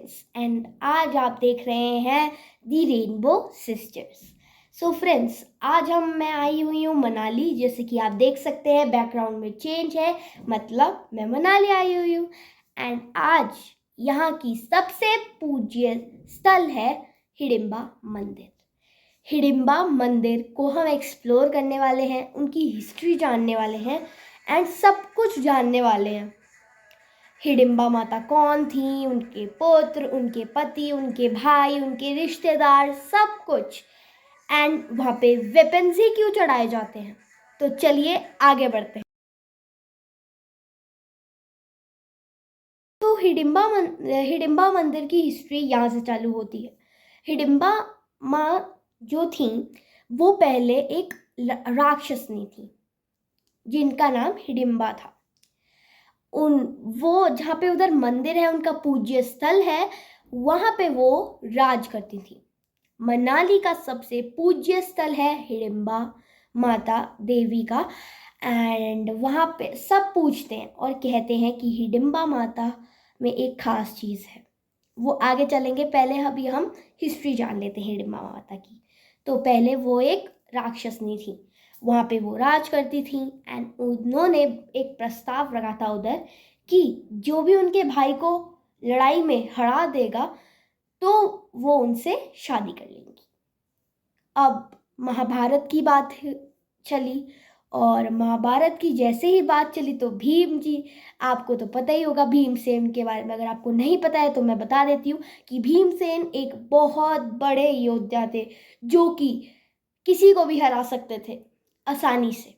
Friends and आज आप देख रहे हैं दी रेनबो सिस्टर्स। सो फ्रेंड्स, आज मैं आई हुई हूँ मनाली। जैसे कि आप देख सकते हैं बैकग्राउंड में चेंज है, मतलब मैं मनाली आई हुई हूँ। एंड आज यहाँ की सबसे पूज्य स्थल है हिडिंबा मंदिर। हिडिंबा मंदिर को हम एक्सप्लोर करने वाले हैं, उनकी हिस्ट्री जानने वाले हैं एंड सब कुछ जानने वाले हैं। हिडिंबा माता कौन थी, उनके पुत्र, उनके पति, उनके भाई, उनके रिश्तेदार, सब कुछ। एंड वहाँ पे वेपन्स ही क्यों चढ़ाए जाते हैं। तो चलिए आगे बढ़ते हैं। तो हिडिंबा मंदिर की हिस्ट्री यहाँ से चालू होती है। हिडिंबा माँ जो थी वो पहले एक राक्षसनी थी जिनका नाम हिडिंबा था। वो जहाँ पे उधर मंदिर है, उनका पूज्य स्थल है, वहाँ पे वो राज करती थी। मनाली का सबसे पूज्य स्थल है हिडिंबा माता देवी का। एंड वहाँ पे सब पूछते हैं और कहते हैं कि हिडिंबा माता में एक खास चीज़ है। वो आगे चलेंगे, पहले अभी हम हिस्ट्री जान लेते हैं हिडिंबा माता की। तो पहले वो एक राक्षसनी थी, वहाँ पे वो राज करती थी। एंड उन्होंने एक प्रस्ताव रखा था उधर कि जो भी उनके भाई को लड़ाई में हरा देगा तो वो उनसे शादी कर लेंगी। अब महाभारत की बात चली और महाभारत की जैसे ही बात चली तो भीम जी, आपको तो पता ही होगा भीमसेन के बारे में। अगर आपको नहीं पता है तो मैं बता देती हूँ कि भीमसेन एक बहुत बड़े योद्धा थे जो कि किसी को भी हरा सकते थे आसानी से।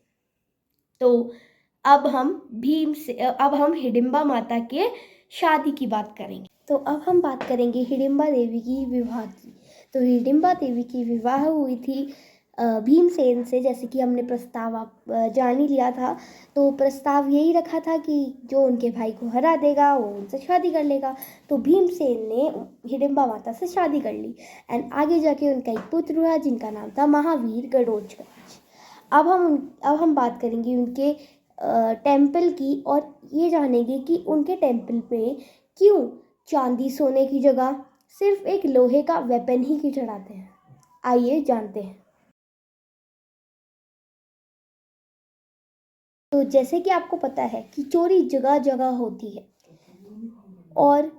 तो अब हम हिडिंबा माता के शादी की बात करेंगे। तो अब हम बात करेंगे हिडिंबा देवी की विवाह की। तो हिडिंबा देवी की विवाह हुई थी भीमसेन से। जैसे कि हमने प्रस्ताव जान ही लिया था, तो प्रस्ताव यही रखा था कि जो उनके भाई को हरा देगा वो उनसे शादी कर लेगा। तो भीमसेन ने हिडिंबा माता से शादी कर ली एंड आगे जाके उनका एक पुत्र हुआ जिनका नाम था महावीर गणोत्कच। अब हम बात करेंगे उनके टेम्पल की और ये जानेंगे कि उनके टेम्पल पे क्यों चांदी सोने की जगह सिर्फ एक लोहे का वेपन ही क्यों चढ़ाते हैं। आइए जानते हैं। तो जैसे कि आपको पता है कि चोरी जगह जगह होती है और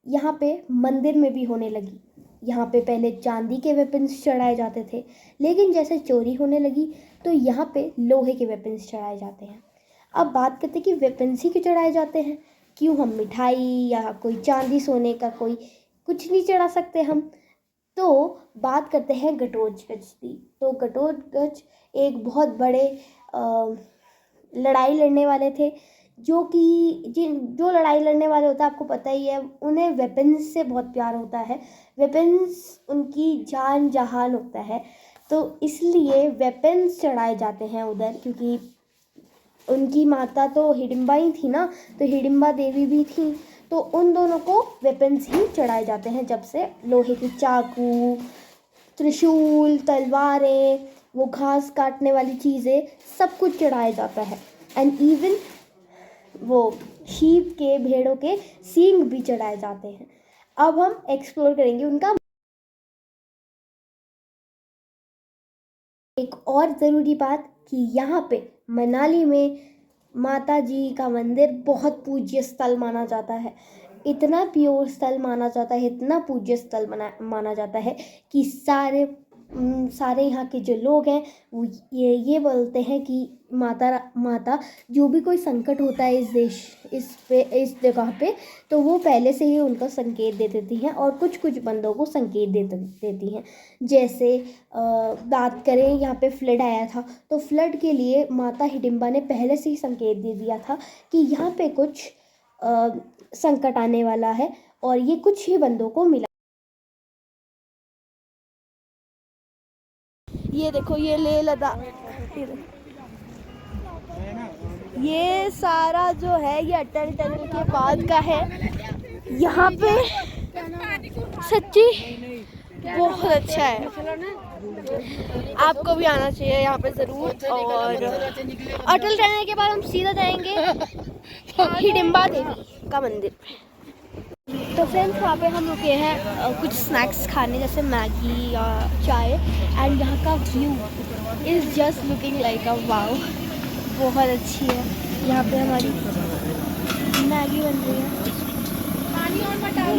यहाँ पे मंदिर में भी होने लगी। यहाँ पे पहले चांदी के वेपन्स चढ़ाए जाते थे, लेकिन जैसे चोरी होने लगी तो यहाँ पे लोहे के वेपन्स चढ़ाए जाते हैं। अब बात करते हैं कि वेपन्स ही क्यों चढ़ाए जाते हैं, क्यों हम मिठाई या कोई चांदी सोने का कोई कुछ नहीं चढ़ा सकते हम। तो बात करते हैं घटोत्कच की। तो घटोत्कच एक बहुत बड़े लड़ाई लड़ने वाले थे जो लड़ाई लड़ने वाले होता है आपको पता ही है, उन्हें वेपन्स से बहुत प्यार होता है। वेपन्स उनकी जान जहान होता है, तो इसलिए वेपन्स चढ़ाए जाते हैं उधर। क्योंकि उनकी माता तो हिडिंबा ही थी ना, तो हिडिंबा देवी भी थी, तो उन दोनों को वेपन्स ही चढ़ाए जाते हैं। जब से लोहे के चाकू, त्रिशूल, तलवारें, वो घास काटने वाली चीज़ें, सब कुछ चढ़ाया जाता है। एंड इवन वो शीप के, भेड़ों के सींग भी चढ़ाए जाते हैं। अब हम एक्सप्लोर करेंगे उनका एक और ज़रूरी बात कि यहाँ पे मनाली में माता जी का मंदिर बहुत पूज्य स्थल माना जाता है। इतना प्योर स्थल माना जाता है, इतना पूज्य स्थल माना जाता है कि सारे यहाँ के जो लोग हैं वो ये बोलते हैं कि माता जो भी कोई संकट होता है इस जगह पे, तो वो पहले से ही उनका संकेत दे देती हैं और कुछ बंदों को संकेत देती हैं। जैसे बात करें, यहाँ पे फ्लड आया था, तो फ्लड के लिए माता हिडिंबा ने पहले से ही संकेत दे दिया था कि यहाँ पे कुछ संकट आने वाला है और ये कुछ ही बंदों को मिला। ये देखो, ये लेह लद्दाख, ये सारा जो है ये अटल टनल के बाद का है। यहाँ पे सच्ची बहुत अच्छा है, आपको भी आना चाहिए यहाँ पे ज़रूर। और अटल टनल के बाद हम सीधा जाएंगे हिडिंबा देवी का मंदिर पे। तो फ्रेंड्स वहाँ पे हम रुके हैं कुछ स्नैक्स खाने जैसे मैगी या चाय, एंड यहाँ का view is just looking like a wow, बहुत अच्छी है। यहाँ पे हमारी मैगी बन रही है,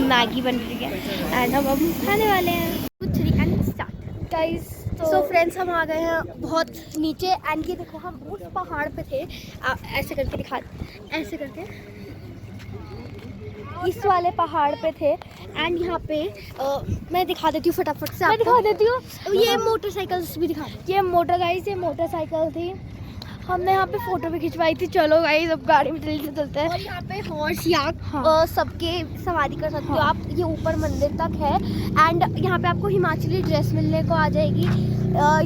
मैगी बन रही है एंड हम खाने वाले हैं। 2 3 and start guys. So friends हम आ गए हैं बहुत नीचे, एंड ये देखो हम उस पहाड़ पे थे। ऐसे करके दिखा, ऐसे करके इस वाले पहाड़ पे थे, एंड यहाँ पे मैं दिखा देती हूँ फटाफट से, मैं दिखा देती हूँ। ये मोटरसाइकिल्स भी दिखा, ये मोटरसाइकिल थी, हमने यहाँ पे फोटो भी खिंचवाई थी। चलो गाइस अब गाड़ी में जल्दी से चलते हैं। और यहाँ पे हॉर्स याक सबके सवारी कर सकते हो आप, ये ऊपर मंदिर तक है। एंड यहाँ पे आपको हिमाचली ड्रेस मिलने को आ जाएगी,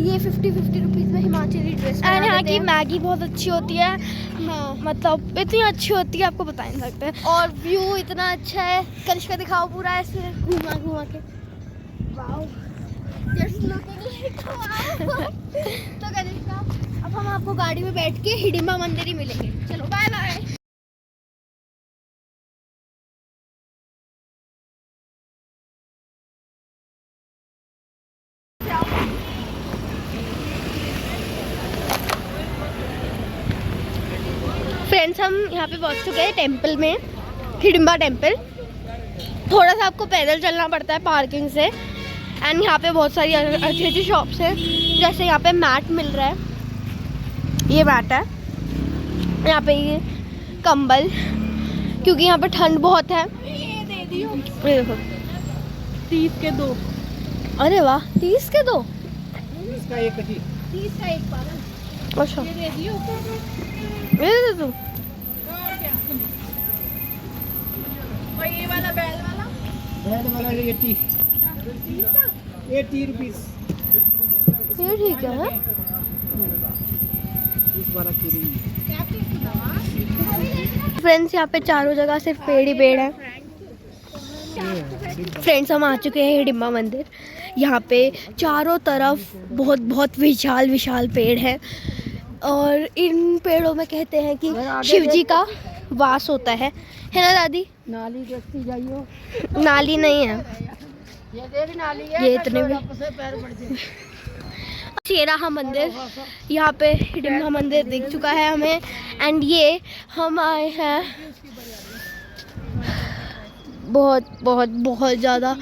ये 50 रुपीज़ में हिमाचली ड्रेस। एंड यहाँ की मैगी बहुत अच्छी होती है, हाँ मतलब इतनी अच्छी होती है आपको बता नहीं सकते। और व्यू इतना अच्छा है, कनिष्का दिखाओ पूरा ऐसे घुमा के। वाओ, तो कनिष्का अब हम आपको गाड़ी में बैठ के हिडिंबा मंदिर ही मिलेंगे। चलो बाय बाय। फ्रेंड्स हम यहाँ पे पहुँच चुके हैं टेम्पल में, हिडिंबा टेम्पल। थोड़ा सा आपको पैदल चलना पड़ता है पार्किंग से, एंड यहाँ पे बहुत सारी अच्छी अच्छी शॉप्स हैं। जैसे यहाँ पे मैट मिल रहा है, ये मैट है, यहाँ पे ये कंबल, क्योंकि यहाँ पे ठंड बहुत है। ये दे दियो, ये देखो 30 के 2। अरे वाह, 30 के 2, 30 का एक ही, 30 का एक पागल। अच्छा ये दे दियो, ये दे दो। और क्या? और ये वाला बैल वाला 80 रुपीस, ये ठीक है। फ्रेंड्स यहाँ पे चारों जगह सिर्फ पेड़ ही पेड़ है। फ्रेंड्स हम आ चुके हैं हिडिंबा मंदिर। यहाँ पे चारों तरफ बहुत बहुत विशाल विशाल पेड़ हैं, और इन पेड़ों में कहते हैं कि शिव जी का वास होता है ना दादी? नाली देखती जाइयो, नाली नहीं है, ये देख नाली है, ये इतने भी। पैर पड़ जाए। चेराहा मंदिर, यहाँ पे हिडिंबा मंदिर दिख चुका है हमें, एंड ये हम आए हैं। बहुत बहुत बहुत ज़्यादा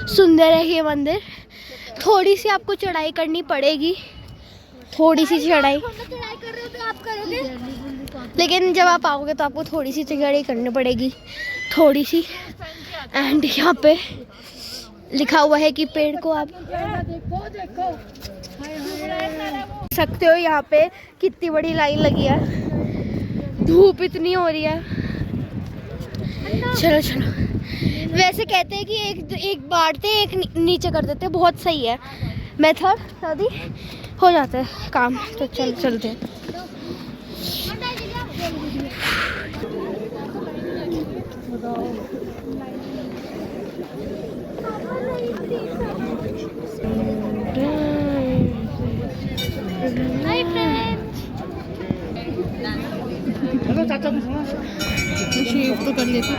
सुंदर है ये मंदिर। थोड़ी सी आपको चढ़ाई करनी पड़ेगी, थोड़ी सी चढ़ाई कर रहे हो तो आप करोगे, लेकिन जब आप आओगे तो आपको थोड़ी सी चढ़ाई करनी पड़ेगी, थोड़ी सी। एंड यहाँ पे लिखा हुआ है कि पेड़ को आप देखो सकते हो। यहाँ पे कितनी बड़ी लाइन लगी है, धूप इतनी हो रही है। चलो चलो, वैसे कहते हैं कि एक बांटते एक नीचे कर देते, बहुत सही है मेथड, शादी हो जाता है काम। तो चल चलते हैं। हाय फ्रेंड्स, चलो चाचा शेव तो कर लेते हैं।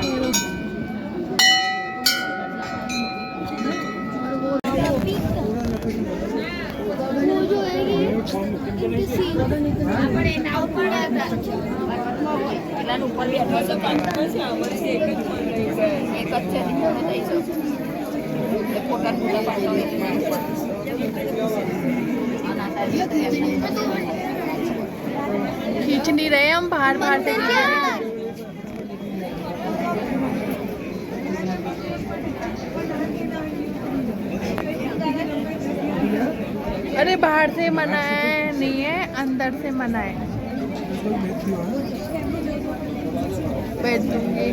खींच नहीं रहे हम, बाहर बाहर से अरे बाहर से मना है, नहीं है अंदर से मना है। बैठ दूंगी।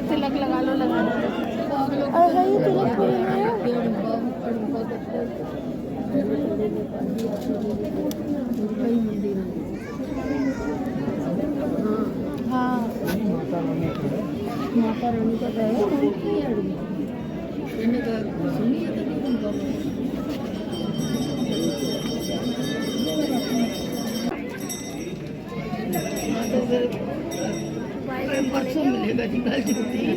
तिलक लगा लो, लगा लो। हाँ, माता रानी का है। ਇਹਨੇ ਤਾਂ ਸੁਣੀ ਹੈ ਤਾਂ ਨਹੀਂ ਗੱਲ हाँ तो फिर परसों मिलेगा जी कल छुट्टी है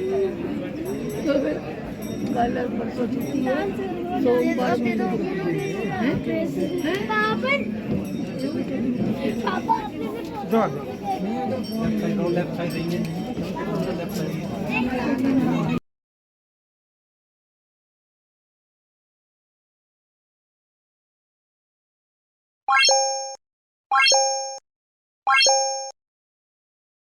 तो फिर कल और परसों छुट्टी है सोमवार